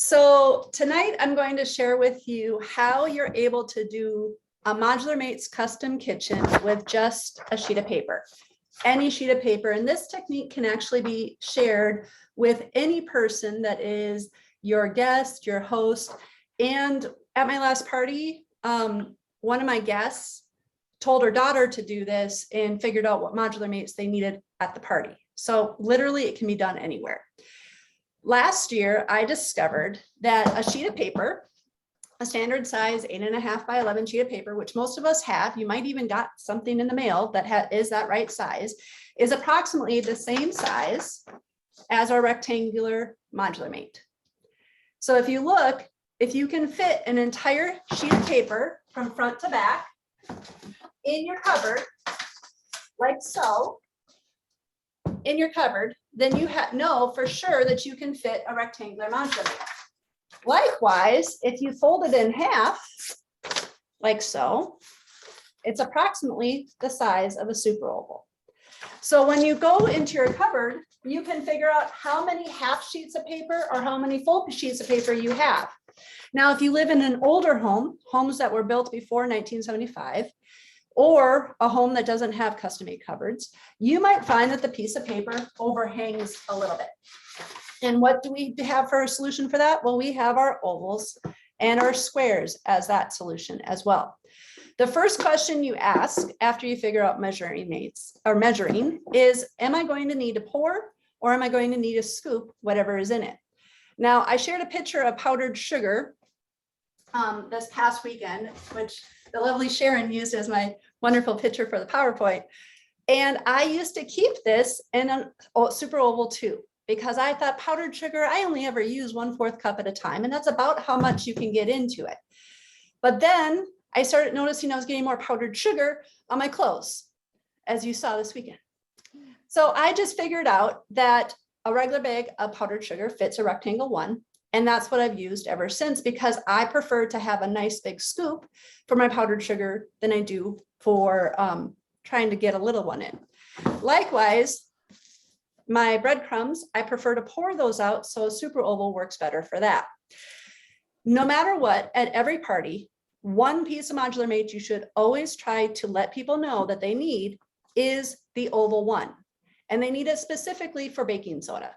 So tonight I'm going to share with you how you're able to do a Modular Mates custom kitchen with just a sheet of paper, any sheet of paper. And this technique can actually be shared with any person that is your guest, your host. And at my last party, one of my guests told her daughter to do this and figured out what Modular Mates they needed at the party. So literally it can be done anywhere. Last year, I discovered that a sheet of paper, a standard size 8.5 by 11 sheet of paper, which most of us have, you might even got something in the mail that is that right size, is approximately the same size as our rectangular Modular Mate. So if you look, if you can fit an entire sheet of paper from front to back in your cupboard, like so, in your cupboard, then you know for sure that you can fit a rectangular Modular Mate. Likewise, if you fold it in half, like so, it's approximately the size of a super oval. So when you go into your cupboard, you can figure out how many half sheets of paper or how many full sheets of paper you have. Now, if you live in an older home, homes that were built before 1975, or a home that doesn't have custom-made cupboards, you might find that the piece of paper overhangs a little bit. And what do we have for a solution for that? Well, we have our ovals and our squares as that solution as well. The first question you ask after you figure out measuring is, am I going to need to pour or am I going to need to scoop whatever is in it? Now, I shared a picture of powdered sugar this past weekend, which the lovely Sharon used as my wonderful picture for the PowerPoint. And I used to keep this in a super oval too, because I thought powdered sugar, I only ever use 1/4 cup at a time. And that's about how much you can get into it. But then I started noticing I was getting more powdered sugar on my clothes, as you saw this weekend. So I just figured out that a regular bag of powdered sugar fits a rectangle one. And that's what I've used ever since, because I prefer to have a nice big scoop for my powdered sugar than I do for trying to get a little one in. Likewise, my breadcrumbs, I prefer to pour those out, so a super oval works better for that. No matter what, at every party, one piece of Modular Mate you should always try to let people know that they need is the oval one. And they need it specifically for baking soda,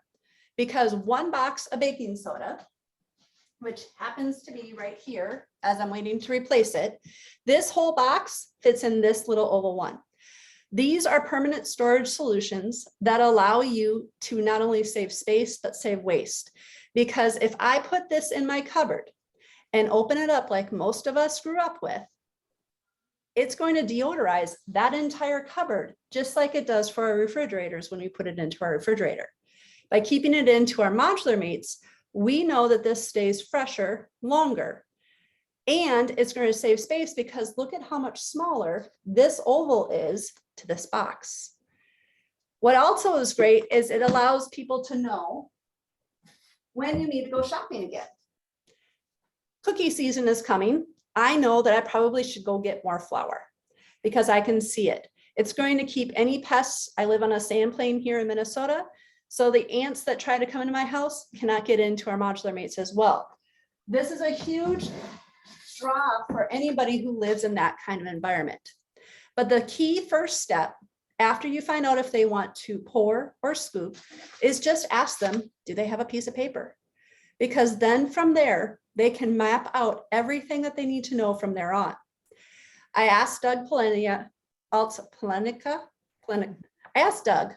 because one box of baking soda, which happens to be right here as I'm waiting to replace it, this whole box fits in this little oval one. These are permanent storage solutions that allow you to not only save space, but save waste. Because if I put this in my cupboard and open it up like most of us grew up with, it's going to deodorize that entire cupboard, just like it does for our refrigerators when we put it into our refrigerator. By keeping it into our Modular Mates, we know that this stays fresher longer. And it's going to save space because look at how much smaller this oval is to this box. What also is great is it allows people to know when you need to go shopping again. Cookie season is coming. I know that I probably should go get more flour because I can see it. It's going to keep any pests. I live on a sand plain here in Minnesota, so the ants that try to come into my house cannot get into our Modular Mates as well. This is a huge draw for anybody who lives in that kind of environment. But the key first step, after you find out if they want to pour or scoop, is just ask them, do they have a piece of paper? Because then from there, they can map out everything that they need to know from there on. I asked Doug I asked Doug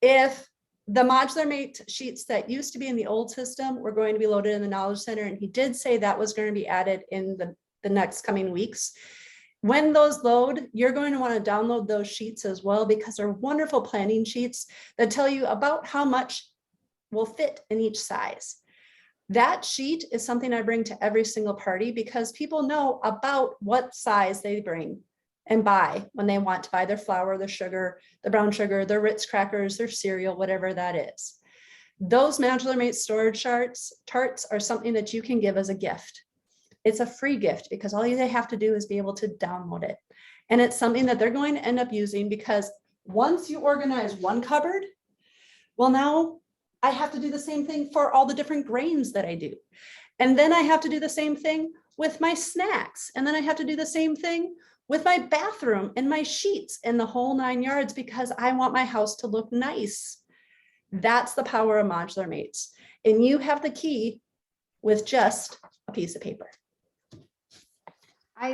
if the Modular Mate sheets that used to be in the old system were going to be loaded in the Knowledge Center, and he did say that was going to be added in the next coming weeks. When those load, you're going to want to download those sheets as well, because they're wonderful planning sheets that tell you about how much will fit in each size. That sheet is something I bring to every single party because people know about what size they bring and buy when they want to buy their flour, their sugar, the brown sugar, their Ritz crackers, their cereal, whatever that is. Those Modular Mate storage tarts are something that you can give as a gift. It's a free gift because all they have to do is be able to download it. And it's something that they're going to end up using because once you organize one cupboard, well, now I have to do the same thing for all the different grains that I do. And then I have to do the same thing with my snacks. And then I have to do the same thing with my bathroom and my sheets and the whole 9 yards because I want my house to look nice. That's the power of Modular Mates. And you have the key with just a piece of paper. I